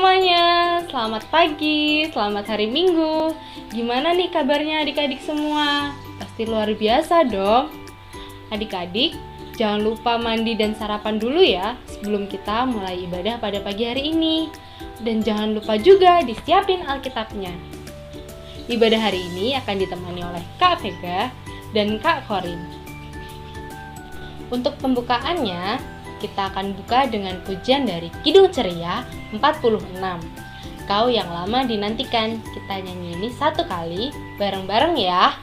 semuanya, selamat pagi, selamat hari Minggu. Gimana nih kabarnya adik-adik semua? Pasti luar biasa dong. Adik-adik, jangan lupa mandi dan sarapan dulu ya sebelum kita mulai ibadah pada pagi hari ini. Dan jangan lupa juga disiapin Alkitabnya. Ibadah hari ini akan ditemani oleh Kak Vega dan Kak Korin. Untuk pembukaannya, kita akan buka dengan pujian dari Kidung Ceria 46. Kau yang lama dinantikan. Kita nyanyi ini satu kali bareng-bareng ya.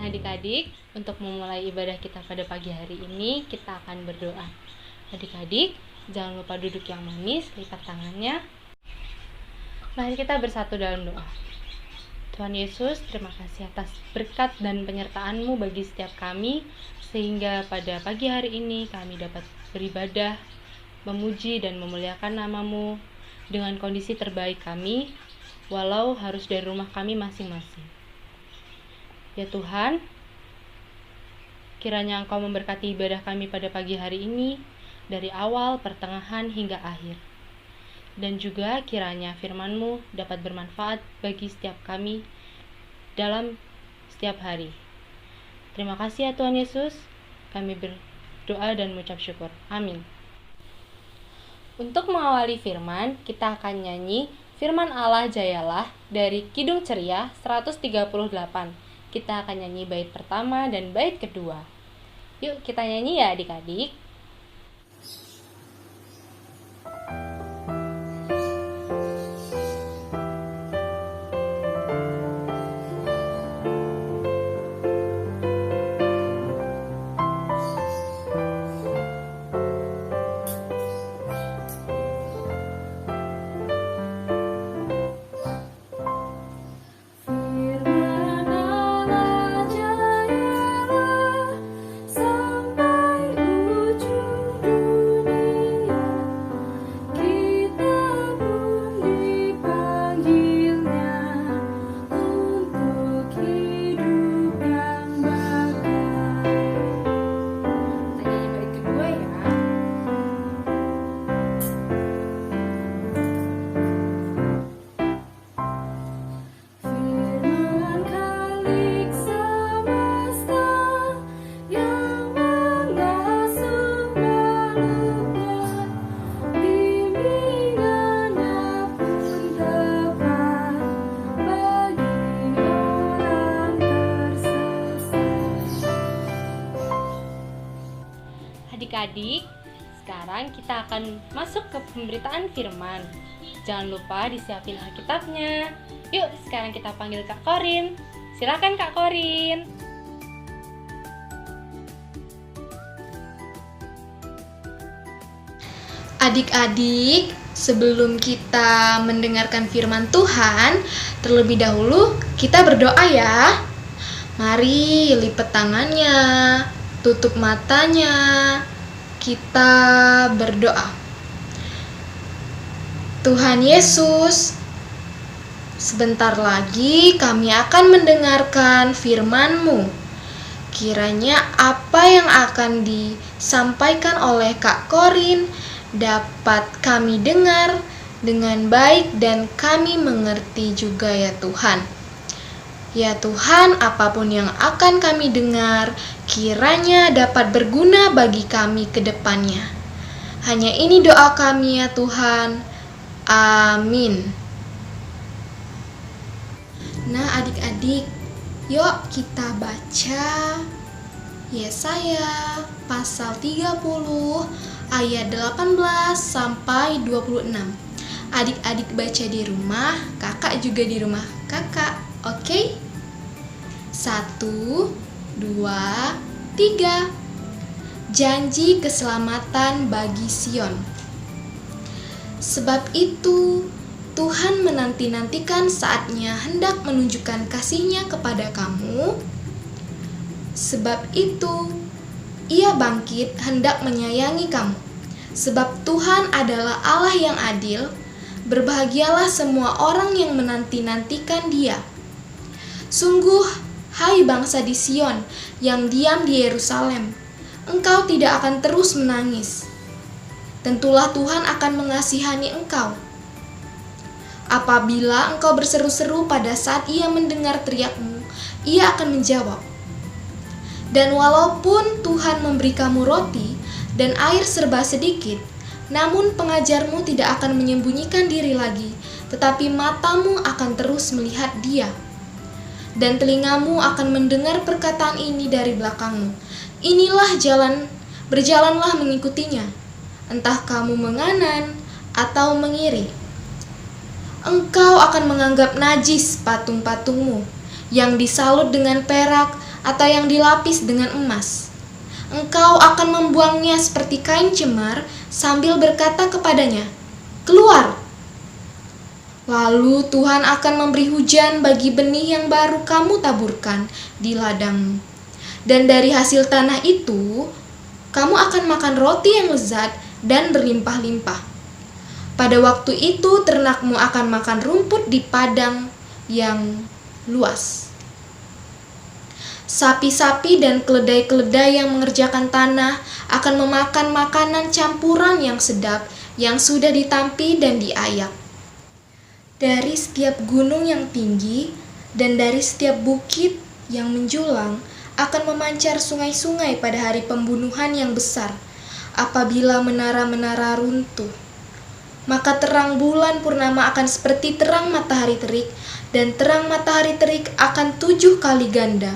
Adik-adik, untuk memulai ibadah kita pada pagi hari ini, kita akan berdoa. Adik-adik, jangan lupa duduk yang manis, lipat tangannya. Mari kita bersatu dalam doa. Tuhan Yesus, terima kasih atas berkat dan penyertaan-Mu bagi setiap kami, sehingga pada pagi hari ini kami dapat beribadah, memuji dan memuliakan nama-Mu dengan kondisi terbaik kami, walau harus dari rumah kami masing-masing. Ya Tuhan, kiranya Engkau memberkati ibadah kami pada pagi hari ini, dari awal, pertengahan, hingga akhir. Dan juga kiranya firman-Mu dapat bermanfaat bagi setiap kami dalam setiap hari. Terima kasih ya Tuhan Yesus, kami berdoa dan mengucap syukur. Amin. Untuk mengawali firman, kita akan nyanyi Firman Allah Jayalah dari Kidung Ceria 138. Kita akan nyanyi bait pertama dan bait kedua. Yuk kita nyanyi ya adik-adik. Adik-adik, sekarang kita akan masuk ke pemberitaan firman. Jangan lupa disiapin Alkitabnya. Yuk, sekarang kita panggil Kak Korin. Silakan Kak Korin. Adik-adik, sebelum kita mendengarkan firman Tuhan, terlebih dahulu kita berdoa ya. Mari lipat tangannya, tutup matanya, kita berdoa. Tuhan Yesus, Sebentar lagi kami akan mendengarkan firman-Mu. Kiranya apa yang akan disampaikan oleh Kak Korin dapat kami dengar dengan baik dan kami mengerti juga ya Tuhan. Ya Tuhan, apapun yang akan kami dengar, kiranya dapat berguna bagi kami ke depannya. Hanya ini doa kami ya Tuhan. Amin. Nah adik-adik, yuk kita baca Yesaya pasal 30 ayat 18 sampai 26. Adik-adik baca di rumah, kakak juga di rumah kakak, oke? 1, 2, 3. Janji keselamatan bagi Sion. Sebab itu, Tuhan menanti-nantikan saatnya hendak menunjukkan kasih-Nya kepada kamu. Sebab itu, Ia bangkit hendak menyayangi kamu. Sebab Tuhan adalah Allah yang adil. Berbahagialah semua orang yang menanti-nantikan Dia. Sungguh, hai bangsa di Sion yang diam di Yerusalem, engkau tidak akan terus menangis. Tentulah Tuhan akan mengasihani engkau. Apabila engkau berseru-seru pada saat Ia mendengar teriakmu, Ia akan menjawab. Dan walaupun Tuhan memberi kamu roti dan air serba sedikit, namun pengajarmu tidak akan menyembunyikan diri lagi, tetapi matamu akan terus melihat Dia. Dan telingamu akan mendengar perkataan ini dari belakangmu. Inilah jalan, berjalanlah mengikutinya, entah kamu menganan atau mengiri. Engkau akan menganggap najis patung-patungmu yang disalut dengan perak atau yang dilapis dengan emas. Engkau akan membuangnya seperti kain cemar sambil berkata kepadanya, "Keluar!" Lalu Tuhan akan memberi hujan bagi benih yang baru kamu taburkan di ladangmu. Dan dari hasil tanah itu, kamu akan makan roti yang lezat dan berlimpah-limpah. Pada waktu itu ternakmu akan makan rumput di padang yang luas. Sapi-sapi dan keledai-keledai yang mengerjakan tanah akan memakan makanan campuran yang sedap yang sudah ditampi dan diayak. Dari setiap gunung yang tinggi dan dari setiap bukit yang menjulang akan memancar sungai-sungai pada hari pembunuhan yang besar. Apabila menara-menara runtuh, maka terang bulan purnama akan seperti terang matahari terik, dan terang matahari terik akan 7 kali ganda,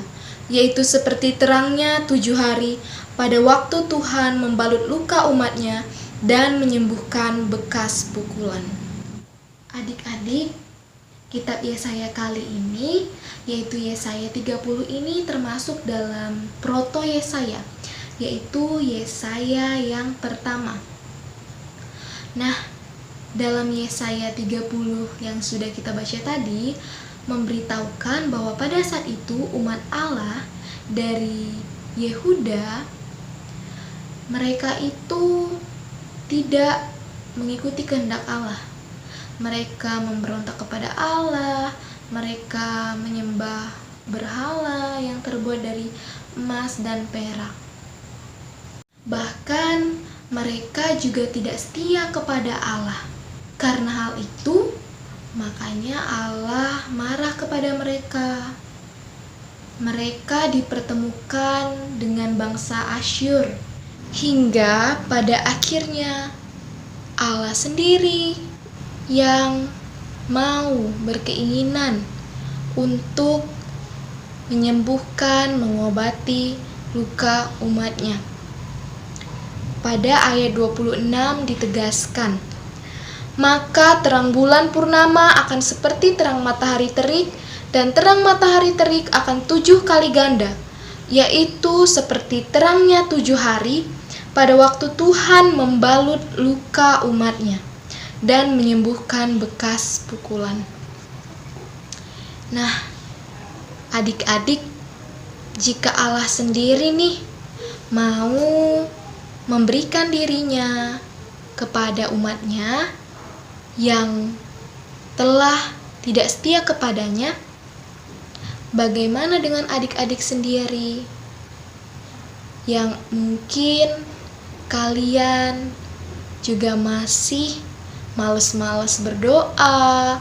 yaitu seperti terangnya 7 hari pada waktu Tuhan membalut luka umat-Nya dan menyembuhkan bekas pukulan. Adik-adik, kitab Yesaya kali ini, yaitu Yesaya 30 ini termasuk dalam Proto Yesaya, yaitu Yesaya yang pertama. Nah, dalam Yesaya 30 yang sudah kita baca tadi, memberitahukan bahwa pada saat itu umat Allah dari Yehuda, mereka itu tidak mengikuti kehendak Allah. Mereka memberontak kepada Allah, mereka menyembah berhala yang terbuat dari emas dan perak. Bahkan mereka juga tidak setia kepada Allah. Karena hal itu, makanya Allah marah kepada mereka. Mereka dipertemukan dengan bangsa Asyur, hingga pada akhirnya Allah sendiri yang mau berkeinginan untuk menyembuhkan, mengobati luka umat-Nya. Pada ayat 26 ditegaskan, maka terang bulan purnama akan seperti terang matahari terik, dan terang matahari terik akan 7 kali ganda, yaitu seperti terangnya 7 hari pada waktu Tuhan membalut luka umat-Nya dan menyembuhkan bekas pukulan. Nah, adik-adik, jika Allah sendiri nih mau memberikan dirinya kepada umat-Nya yang telah tidak setia kepadanya? Bagaimana dengan adik-adik sendiri yang mungkin kalian juga masih malas-malas berdoa,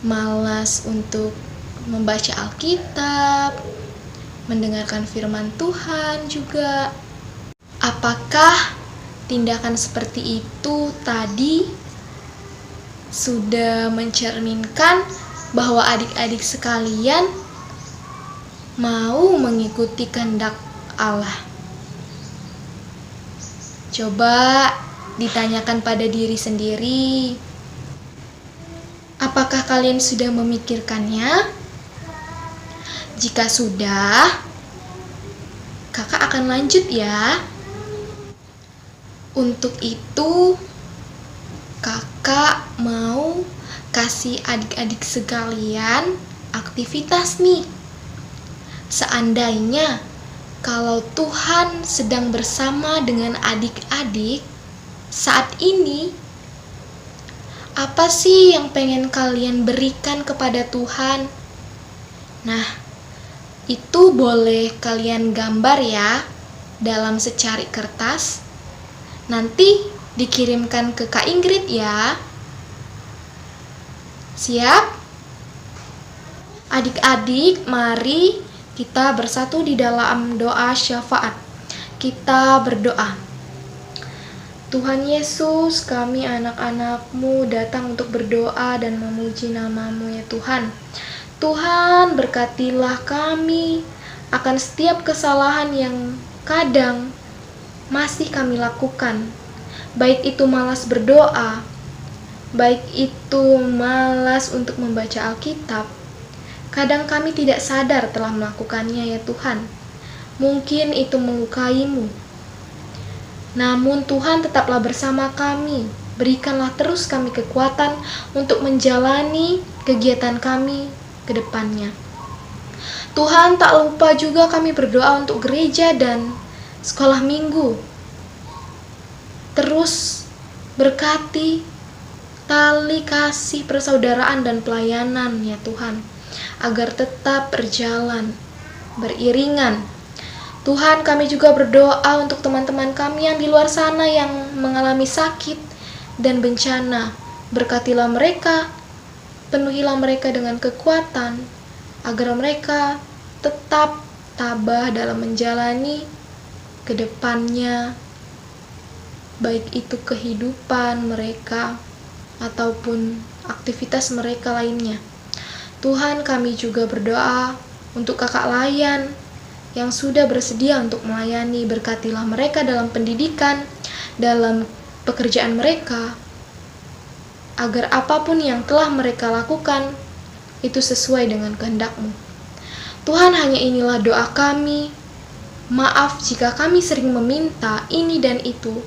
malas untuk membaca Alkitab, mendengarkan firman Tuhan juga? Apakah tindakan seperti itu tadi sudah mencerminkan bahwa adik-adik sekalian mau mengikuti kehendak Allah? Coba ditanyakan pada diri sendiri. Apakah kalian sudah memikirkannya? Jika sudah, kakak akan lanjut ya. Untuk itu, kakak mau kasih adik-adik sekalian aktivitas nih. Seandainya kalau Tuhan sedang bersama dengan adik-adik saat ini, apa sih yang pengen kalian berikan kepada Tuhan? Nah, itu boleh kalian gambar ya dalam secari kertas. Nanti dikirimkan ke Kak Ingrid ya. Siap? Adik-adik, mari kita bersatu di dalam doa syafaat. Kita berdoa. Tuhan Yesus, kami anak-anak-Mu datang untuk berdoa dan memuji nama-Mu ya Tuhan. Tuhan, berkatilah kami akan setiap kesalahan yang kadang masih kami lakukan. Baik itu malas berdoa, baik itu malas untuk membaca Alkitab. Kadang kami tidak sadar telah melakukannya ya Tuhan. Mungkin itu melukai-Mu. Namun Tuhan tetaplah bersama kami. Berikanlah terus kami kekuatan untuk menjalani kegiatan kami ke depannya. Tuhan, tak lupa juga kami berdoa untuk gereja dan sekolah minggu. Terus berkati tali kasih persaudaraan dan pelayanan ya Tuhan, agar tetap berjalan beriringan. Tuhan, kami juga berdoa untuk teman-teman kami yang di luar sana yang mengalami sakit dan bencana. Berkatilah mereka, penuhilah mereka dengan kekuatan, agar mereka tetap tabah dalam menjalani ke depannya, baik itu kehidupan mereka ataupun aktivitas mereka lainnya. Tuhan, kami juga berdoa untuk kakak layan yang sudah bersedia untuk melayani. Berkatilah mereka dalam pendidikan, dalam pekerjaan mereka, agar apapun yang telah mereka lakukan itu sesuai dengan kehendak-Mu. Tuhan, hanya inilah doa kami. Maaf jika kami sering meminta ini dan itu,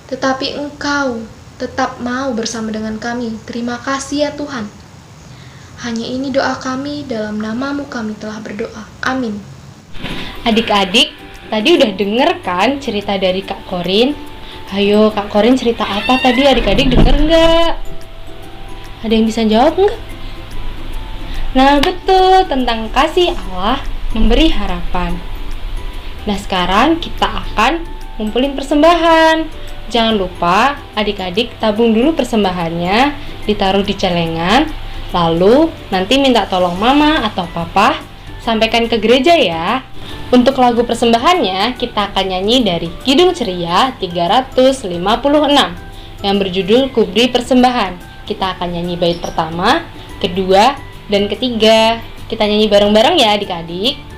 tetapi Engkau tetap mau bersama dengan kami. Terima kasih ya Tuhan. Hanya ini doa kami, dalam nama-Mu kami telah berdoa. Amin. Adik-adik, tadi udah denger kan cerita dari Kak Korin? Ayo Kak Korin cerita apa tadi, adik-adik denger nggak? Ada yang bisa jawab nggak? Nah betul, tentang kasih Allah memberi harapan. Nah sekarang kita akan ngumpulin persembahan. Jangan lupa adik-adik tabung dulu persembahannya, ditaruh di celengan. Lalu nanti minta tolong mama atau papa sampaikan ke gereja ya. Untuk lagu persembahannya kita akan nyanyi dari Kidung Ceria 356 yang berjudul Kuberi Persembahan. Kita akan nyanyi bait pertama, kedua, dan ketiga. Kita nyanyi bareng-bareng ya adik-adik.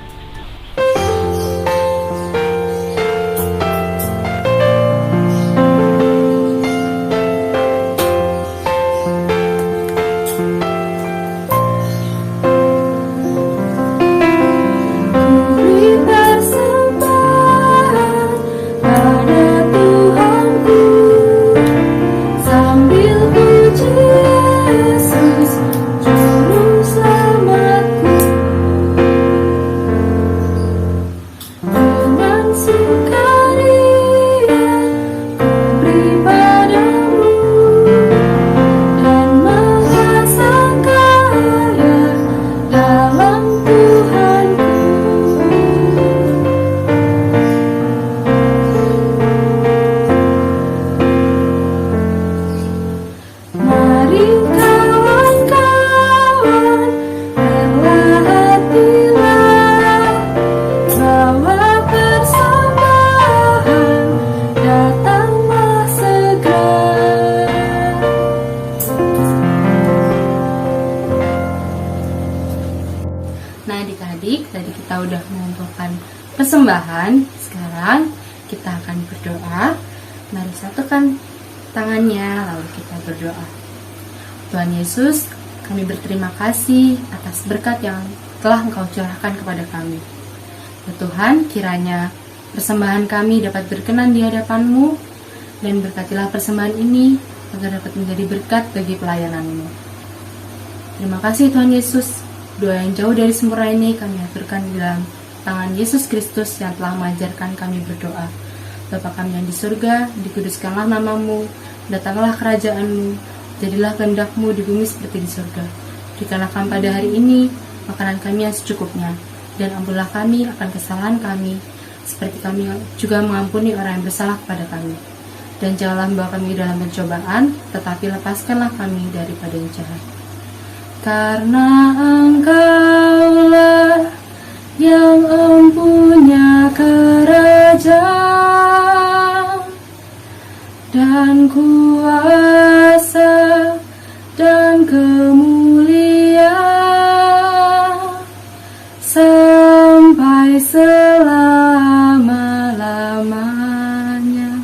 perlahan, sekarang kita akan berdoa. Mari satukan tangannya, lalu kita berdoa. Tuhan Yesus, kami berterima kasih atas berkat yang telah Engkau curahkan kepada kami. Ya Tuhan, kiranya persembahan kami dapat berkenan di hadapan-Mu, dan berkatilah persembahan ini agar dapat menjadi berkat bagi pelayanan-Mu. Terima kasih Tuhan Yesus. Doa yang jauh dari sempurna ini kami aturkan di dalam tangan Yesus Kristus yang telah mengajarkan kami berdoa. Bapa kami yang di surga, dikuduskanlah nama-Mu, datanglah kerajaan-Mu, jadilah kehendak-Mu di bumi seperti di surga. Berikanlah kami pada hari ini makanan kami yang secukupnya, dan ampunilah kami akan kesalahan kami, seperti kami juga mengampuni orang yang bersalah kepada kami. Dan janganlah membawa kami dalam pencobaan, tetapi lepaskanlah kami daripada yang jahat. Karena Engkaulah yang empunya kerajaan dan kuasa dan kemuliaan sampai selama-lamanya.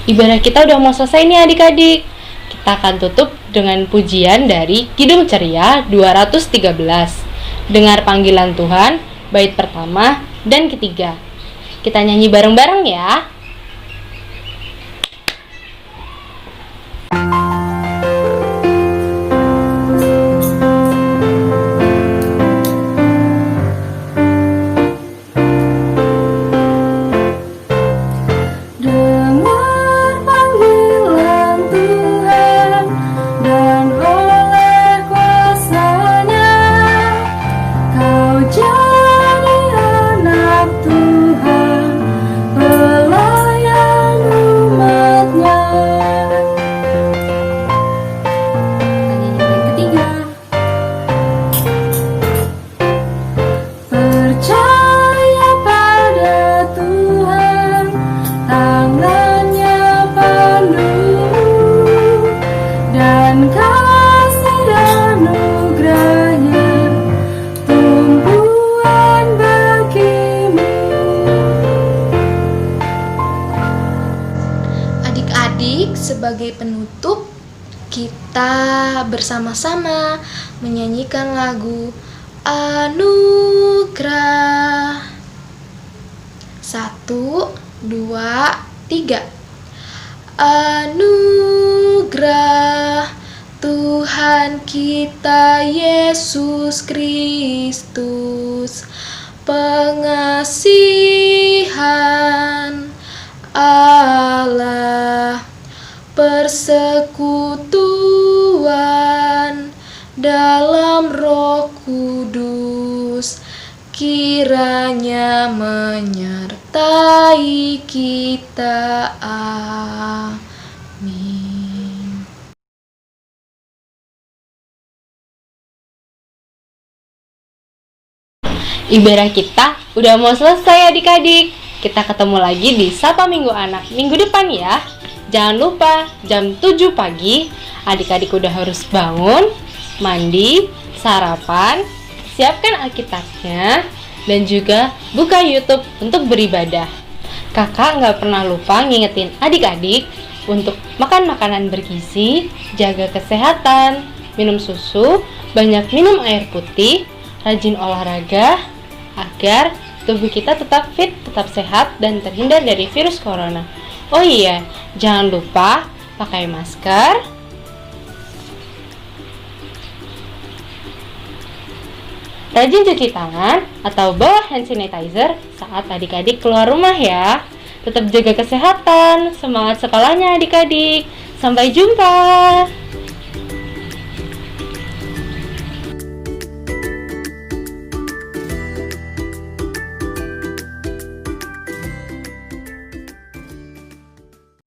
Ibadah kita udah mau selesai nih adik-adik. Kita akan tutup dengan pujian dari Kidung Ceria 213. Dengar panggilan Tuhan, bait pertama dan ketiga. Kita nyanyi bareng-bareng ya. Sebagai penutup, kita bersama-sama menyanyikan lagu Anugerah. 1, 2, 3. Anugerah Tuhan kita Yesus Kristus, pengasihan Allah, persekutuan dalam Roh Kudus, kiranya menyertai kita. Amin. Ibadah kita udah mau selesai adik-adik. Kita ketemu lagi di Sapa Minggu Anak minggu depan ya. Jangan lupa jam 7 pagi adik-adik udah harus bangun, mandi, sarapan, siapkan Alkitabnya, dan juga buka YouTube untuk beribadah. Kakak nggak pernah lupa ngingetin adik-adik untuk makan makanan bergizi, jaga kesehatan, minum susu, banyak minum air putih, rajin olahraga, agar tubuh kita tetap fit, tetap sehat, dan terhindar dari virus corona. Oh iya, jangan lupa pakai masker, rajin cuci tangan, atau bawa hand sanitizer saat adik-adik keluar rumah ya. Tetap jaga kesehatan, semangat sekolahnya adik-adik. Sampai jumpa.